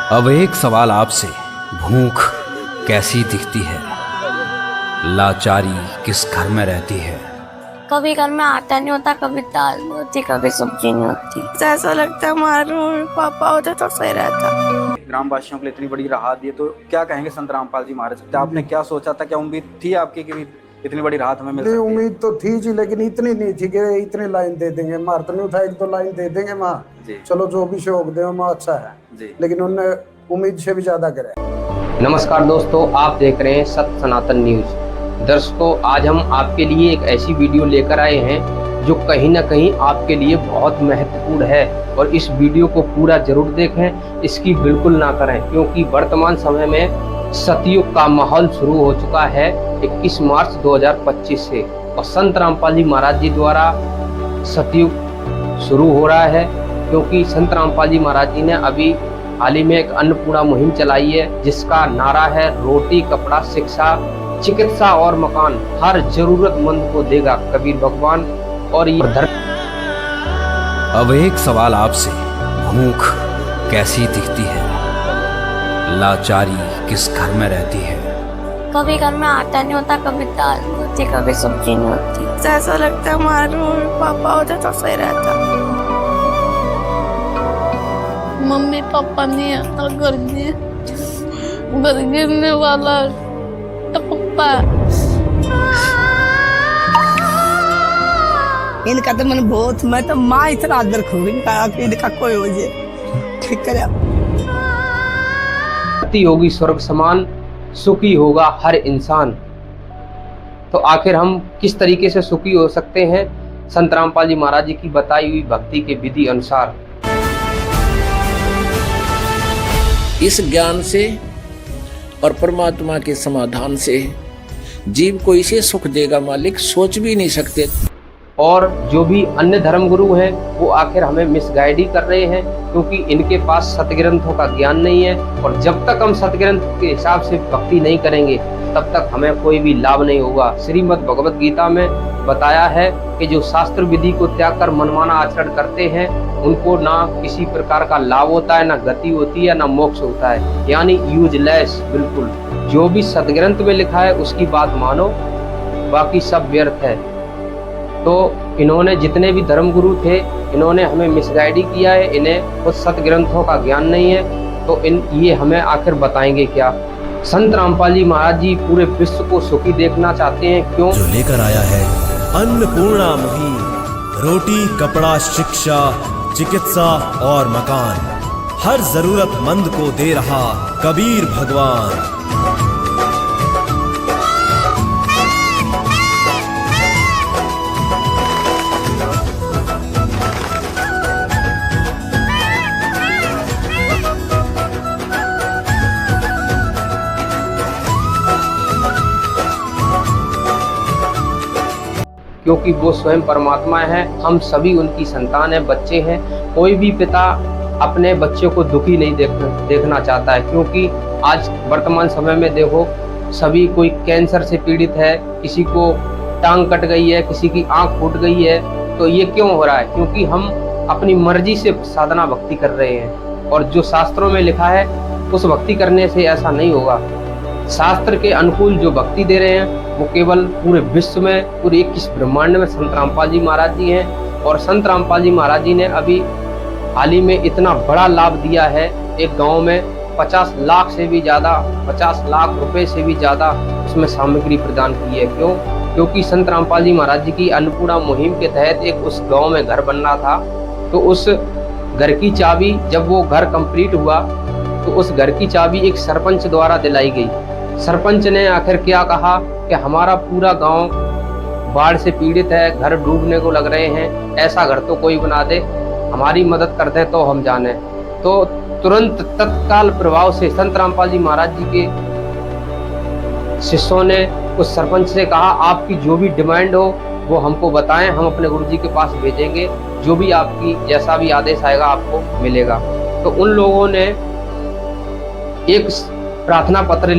अब एक सवाल आपसे, भूख कैसी दिखती है, लाचारी किस घर में रहती है। कभी घर में आटा नहीं होता, कभी दाल नहीं होती, कभी सब्जी नहीं होती। ऐसा लगता है हमारे मम्मी पापा होते तो सही रहता। ग्रामवासियों के लिए इतनी बड़ी राहत दी, तो क्या कहेंगे संत रामपाल जी महाराज? आपने क्या सोचा था, क्या उम्मीद थी आपकी कि इतनी बड़ी राहत हमें मिल सकती है? उम्मीद तो थी जी, लेकिन इतनी नहीं थी कि इतने लाइन दे देंगे। मार तो नहीं उठा, एक दो लाइन दे देंगे माँ, चलो जो भी शौक दे माँ अच्छा है, लेकिन उन्होंने उम्मीद से भी ज्यादा करे। नमस्कार दोस्तों, आप देख रहे हैं सत्य सनातन न्यूज। दर्शकों, आज हम आपके लिए एक ऐसी वीडियो लेकर आए हैं जो कहीं ना कहीं आपके लिए बहुत महत्वपूर्ण है, और इस वीडियो को पूरा जरूर देखें, इसकी बिल्कुल ना करें, क्योंकि वर्तमान समय में सतयुग का माहौल शुरू हो चुका है 21 मार्च 2025 से, और संत रामपाल जी महाराज जी द्वारा सतयुग शुरू हो रहा है। क्योंकि संत रामपाल जी महाराज जी ने अभी हाल ही में एक अन्नपूर्णा मुहिम चलाई है, जिसका नारा है रोटी कपड़ा शिक्षा चिकित्सा और मकान हर जरूरतमंद को देगा कबीर भगवान। और ये अब एक सवाल आपसे, भूख कैसी दिखती है, लाचारी किस घर में रहती है। कभी घर में आटा नहीं होता, कभी दाल नहीं होती, कभी सब्जी नहीं होती। ऐसा लगता है हमारे मम्मी पापा होते तो सही रहता। मम्मी पापा नहीं आता, घर गिरने वाला टपकता है। इनका तो मन बहुत, मैं तो माँ इतना आदर खूब इनका कोई हो जाए ठीक करे। होगी स्वर्ग समान, सुखी होगा हर इंसान। तो आखिर हम किस तरीके से सुखी हो सकते हैं संत रामपाल जी महाराज जी की बताई हुई भक्ति के विधि अनुसार। इस ज्ञान से और परमात्मा के समाधान से जीव को इसे सुख देगा मालिक, सोच भी नहीं सकते। और जो भी अन्य धर्म गुरु हैं वो आखिर हमें मिसगाइड ही कर रहे हैं, क्योंकि इनके पास सतग्रंथों का ज्ञान नहीं है, और जब तक हम सतग्रंथ के हिसाब से भक्ति नहीं करेंगे तब तक हमें कोई भी लाभ नहीं होगा। श्रीमद् भगवत गीता में बताया है कि जो शास्त्र विधि को त्याग कर मनमाना आचरण करते हैं उनको ना किसी प्रकार का लाभ होता है, ना गति होती है, ना मोक्ष होता है, यानी यूजलेस बिल्कुल। जो भी सतग्रंथ में लिखा है उसकी बात मानो, बाकी सब व्यर्थ है। तो इन्होंने जितने भी धर्म गुरु थे इन्होंने हमें मिसगाइड किया है, इन्हें उस सतग्रंथों का ज्ञान नहीं है। तो ये हमें आखिर बताएंगे क्या? संत रामपाल जी महाराज जी पूरे विश्व को सुखी देखना चाहते हैं, क्यों? जो लेकर आया है अन्नपूर्णा मुहिम, रोटी कपड़ा शिक्षा चिकित्सा और मकान हर जरूरतमंद को दे रहा कबीर भगवान। क्योंकि वो स्वयं परमात्मा है, हम सभी उनकी संतान है, बच्चे हैं। कोई भी पिता अपने बच्चे को दुखी नहीं देखना चाहता है, क्योंकि आज वर्तमान समय में देखो सभी कोई कैंसर से पीड़ित है, किसी को टांग कट गई है, किसी की आंख फूट गई है। तो ये क्यों हो रहा है? क्योंकि हम अपनी मर्जी से साधना भक्ति कर रहे हैं, और जो शास्त्रों में लिखा है उस भक्ति करने से ऐसा नहीं होगा। शास्त्र के अनुकूल जो भक्ति दे रहे हैं वो केवल पूरे विश्व में, पूरे 21 ब्रह्मांड में संत रामपाल जी महाराज जी हैं। और संत रामपाल जी महाराज जी ने अभी हाल ही में इतना बड़ा लाभ दिया है, एक गांव में 50 लाख से भी ज़्यादा, 50 लाख रुपए से भी ज़्यादा उसमें सामग्री प्रदान की है। क्यों? क्योंकि संत रामपाल जी महाराज जी की अन्नपूर्णा मुहिम के तहत एक उस गाँव में घर बन रहा था, तो उस घर की चाबी जब वो घर कंप्लीट हुआ तो उस घर की चाबी एक सरपंच द्वारा दिलाई गई। सरपंच ने आखिर क्या कहा कि हमारा पूरा गांव बाढ़ से पीड़ित है, घर डूबने को लग रहे हैं, ऐसा घर तो कोई बना दे, हमारी मदद कर दे तो हम जाने। तो तुरंत तत्काल प्रभाव से संत रामपाल जी महाराज जी के शिष्यों ने उस सरपंच से कहा आपकी जो भी डिमांड हो वो हमको बताएं, हम अपने गुरुजी के पास भेजेंगे, जो भी आपकी जैसा भी आदेश आएगा आपको मिलेगा। तो उन लोगों ने एक प्रार्थना पत्र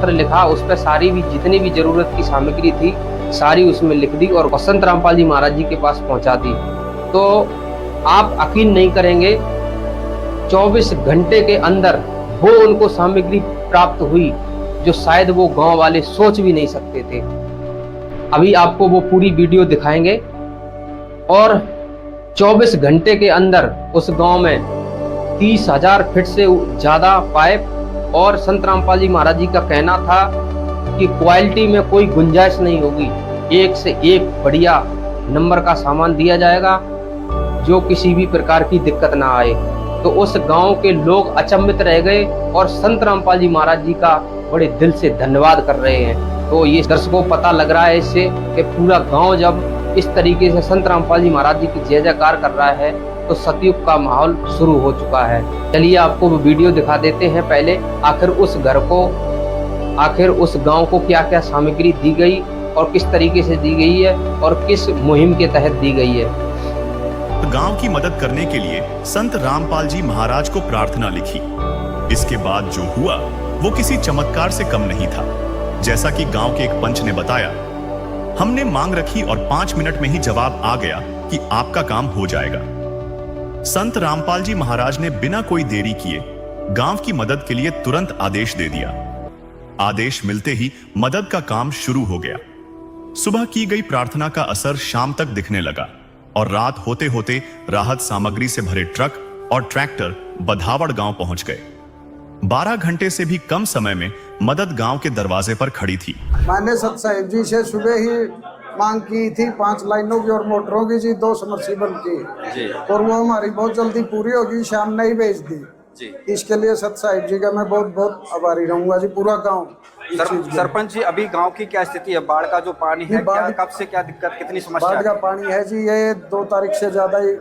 लिखा, उस पर सारी भी जितनी भी जरूरत की सामग्री थी सारी उसमें लिख दी और संत रामपाल जी महाराज जी के पास पहुंचा दी। तो आप यकीन नहीं करेंगे 24 घंटे के अंदर वो उनको सामग्री प्राप्त हुई जो शायद वो गांव वाले सोच भी नहीं सकते थे। अभी आपको वो पूरी वीडियो दिखाएंगे। और 24 घंटे के अंदर उस गांव में 30,000 फीट से ज्यादा पाइप, और संत रामपाल जी महाराज जी का कहना था कि क्वालिटी में कोई गुंजाइश नहीं होगी, एक से एक बढ़िया नंबर का सामान दिया जाएगा जो किसी भी प्रकार की दिक्कत ना आए। तो उस गांव के लोग अचंभित रह गए और संत रामपाल जी महाराज जी का बड़े दिल से धन्यवाद कर रहे हैं। तो ये दर्शकों को पता लग रहा है इससे कि पूरा गांव जब इस तरीके से संत रामपाल जी महाराज जी की जय जयकार कर रहा है तो सतयुग का माहौल शुरू हो चुका है। चलिए आपको वो वीडियो दिखा देते हैं। पहले आखिर उस गांव को क्या क्या सामग्री दी गई और किस तरीके से दी गई है और किस मुहिम के तहत दी गई है। गांव की मदद करने के लिए संत रामपाल जी महाराज को प्रार्थना लिखी। इसके बाद जो हुआ वो किसी चमत्कार से कम नहीं था। जैसा कि गांव के एक पंच ने बताया, हमने मांग रखी और 5 मिनट में ही जवाब आ गया कि आपका काम हो जाएगा। संत रामपाल जी महाराज ने बिना कोई देरी किए गांव की मदद के लिए तुरंत आदेश दे दिया। आदेश मिलते ही मदद का काम शुरू हो गया। सुबह की गई प्रार्थना का असर शाम तक दिखने लगा और रात होते होते राहत सामग्री से भरे ट्रक और ट्रैक्टर बधावड़ गांव पहुंच गए। 12 घंटे से भी कम समय में मदद गांव के दरवाजे पर खड़ी थी। मैंने सत साहिब जी से सुबह ही मांग की थी 5 लाइनों की और मोटरों की जी, 2 सबमर्सिबल की, और वो हमारी बहुत जल्दी पूरी होगी, शाम नहीं भेज दी जी। इसके लिए सत साहिब जी का मैं बहुत बहुत आभारी रहूंगा जी। पूरा गांव सरपंच जी, अभी गांव की क्या स्थिति है? बाढ़ का जो पानी है, क्या कब से क्या दिक्कत, कितनी समस्या? बाढ़ का पानी है जी, ये 2 तारीख से ज्यादा ही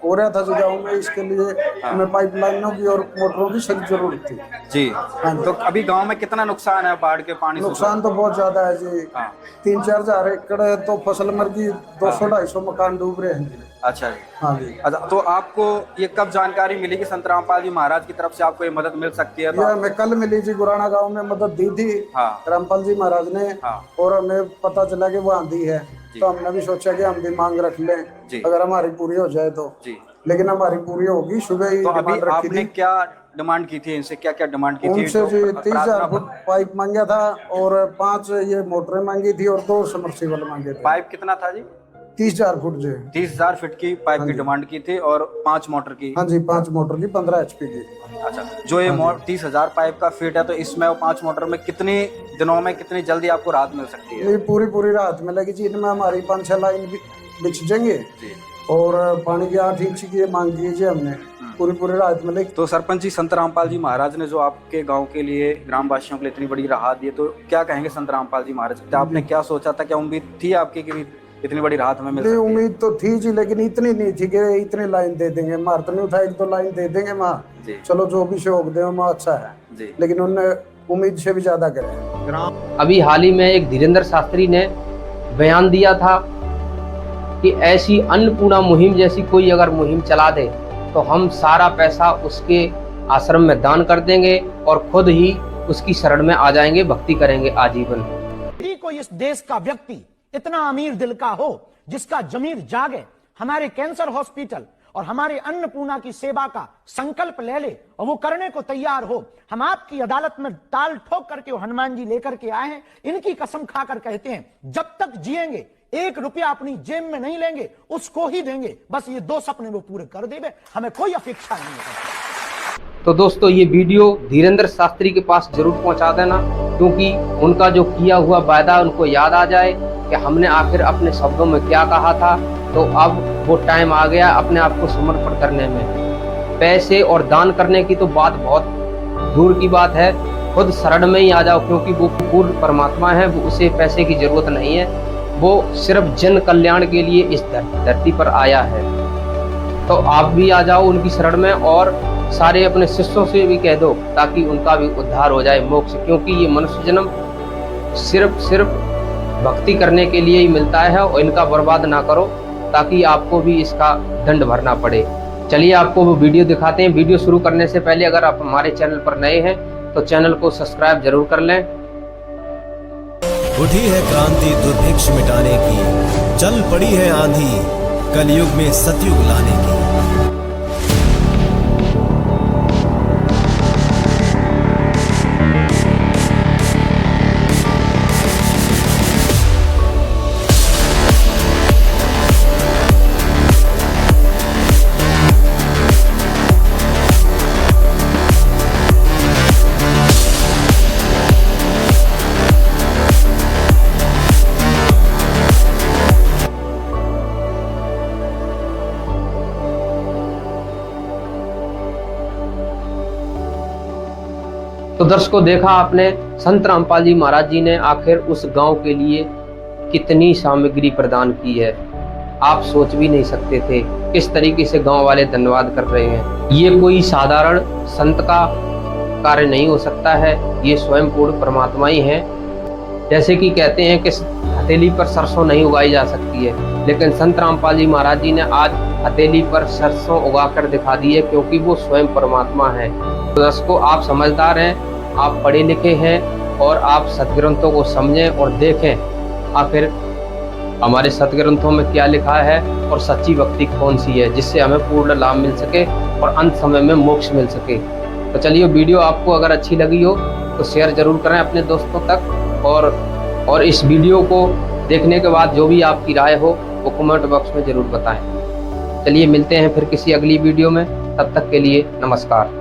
हो रहा था जी गाँव में। इसके लिए हमें पाइपलाइनों की और मोटरों की सख्त जरूरत थी जी। तो अभी गांव में कितना नुकसान है बाढ़ के पानी? नुकसान तो बहुत ज्यादा है जी। 3-4 हजार एकड़ है तो फसल मर गई, 200-250 मकान डूब रहे हैं। अच्छा जी। हाँ जी। अच्छा, तो आपको ये कब जानकारी मिली कि संत रामपाल जी महाराज की तरफ से आपको ये मदद मिल सकती है? ये हमें कल मिली जी। गुराना गांव में मदद दी थी रामपाल जी महाराज ने, और हमें पता चला कि वो आंधी है, तो हमने भी सोचा कि हम भी मांग रख लें अगर हमारी पूरी हो जाए तो। लेकिन हमारी पूरी होगी। सुबह ही तो अभी आपने क्या डिमांड की थी इनसे? क्या क्या डिमांड की थी? उनसे जी 30,000 फुट पाइप मांगा था और 5 ये मोटरें मांगी थी और 2 सबमर्सिबल मांगे थे। पाइप कितना था जी? 30,000 फुट जी। 30,000 फीट की पाइप की डिमांड की थी और 5 मोटर की। हाँ जी, 5 मोटर की 15 HP की। अच्छा, जो ये 30,000 पाइप का फीट है तो इसमें 5 मोटर में कितने दिनों में, कितनी जल्दी आपको राहत मिल सकती है? पूरी राहत मिलेगी जी। इनमें हमारी 5-6 लाइन बिछ जाएंगे और पानी की 8 इंच की मांग की जी हमने, पूरी राहत मिलेगी। तो सरपंच जी, संत रामपाल जी महाराज ने जो आपके गांव के लिए, ग्राम वासियों के लिए इतनी बड़ी राहत दी, तो क्या कहेंगे संत रामपाल जी महाराज? आपने क्या सोचा था, क्या उम्मीद थी आपकी कि इतनी बड़ी राहत हमें मिल सकती है? उम्मीद तो थी जी, लेकिन इतनी नहीं थी कि इतनी लाइन दे देंगे। मार तो नहीं उठा, 1-2 लाइन दे देंगे माँ, चलो जो भी सहयोग दे माँ अच्छा है, लेकिन उन्होंने उम्मीद से भी ज्यादा करे। अभी हाल ही में एक धीरेन्द्र शास्त्री ने बयान दिया था कि ऐसी अन्नपूर्णा मुहिम जैसी कोई अगर मुहिम चला दे तो हम सारा पैसा उसके आश्रम में दान कर देंगे और खुद ही उसकी शरण में आ जाएंगे, भक्ति करेंगे आजीवन। कोई इस देश का व्यक्ति इतना अमीर दिल का हो जिसका जमीर जागे, हमारे कैंसर हॉस्पिटल और हमारे अन्नपूर्णा की सेवा का संकल्प ले ले और वो करने को तैयार हो। हम आपकी अदालत में ताल ठोक करके हनुमान जी लेकर के आए हैं। इनकी कसम खाकर कहते हैं जब तक जिएंगे 1 रुपया अपनी जेब में नहीं लेंगे, उसको ही देंगे। बस ये 2 सपने वो पूरे कर देंगे, हमें कोई अपेक्षा नहीं है। तो दोस्तों, ये वीडियो धीरेन्द्र शास्त्री के पास जरूर पहुंचा देना, क्योंकि उनका जो किया हुआ वायदा उनको याद आ जाए कि हमने आखिर अपने शब्दों में क्या कहा था। तो अब वो टाइम आ गया अपने आप को समर्पण करने में। पैसे और दान करने की तो बात बहुत दूर की बात है, खुद शरण में ही आ जाओ, क्योंकि वो पूर्ण परमात्मा है, वो उसे पैसे की जरूरत नहीं है, वो सिर्फ जन कल्याण के लिए इस धरती पर आया है। तो आप भी आ जाओ उनकी शरण में और सारे अपने शिष्यों से भी कह दो ताकि उनका भी उद्धार हो जाए, मोक्ष। क्योंकि ये मनुष्य जन्म सिर्फ भक्ति करने के लिए ही मिलता है और इनका बर्बाद ना करो ताकि आपको भी इसका दंड भरना पड़े। चलिए आपको वो वीडियो दिखाते हैं। वीडियो शुरू करने से पहले अगर आप हमारे चैनल पर नए हैं तो चैनल को सब्सक्राइब जरूर कर लें। उठी है क्रांति दुर्भिक्ष मिटाने की, चल पड़ी है आंधी कलयुग में सतयुग लाने की। तो दर्शकों, देखा आपने संत रामपाल जी महाराज जी ने आखिर उस गांव के लिए कितनी सामग्री प्रदान की है। आप सोच भी नहीं सकते थे किस तरीके से गांव वाले धन्यवाद कर रहे हैं। ये कोई साधारण संत का कार्य नहीं हो सकता है, ये स्वयं पूर्ण परमात्मा ही है। जैसे कि कहते हैं कि हथेली पर सरसों नहीं उगाई जा सकती है, लेकिन संत रामपाल जी महाराज जी ने आज हथेली पर सरसों उगा कर दिखा दी है, क्योंकि वो स्वयं परमात्मा है। तो दर्शकों, आप समझदार हैं, आप पढ़े लिखे हैं और आप सदग्रंथों को समझें और देखें आखिर हमारे सदग्रंथों में क्या लिखा है और सच्ची भक्ति कौन सी है, जिससे हमें पूर्ण लाभ मिल सके और अंत समय में मोक्ष मिल सके। तो चलिए, वीडियो आपको अगर अच्छी लगी हो तो शेयर जरूर करें अपने दोस्तों तक, और इस वीडियो को देखने के बाद जो भी आपकी राय हो वो कमेंट बॉक्स में जरूर बताएं। चलिए, मिलते हैं फिर किसी अगली वीडियो में, तब तक के लिए नमस्कार।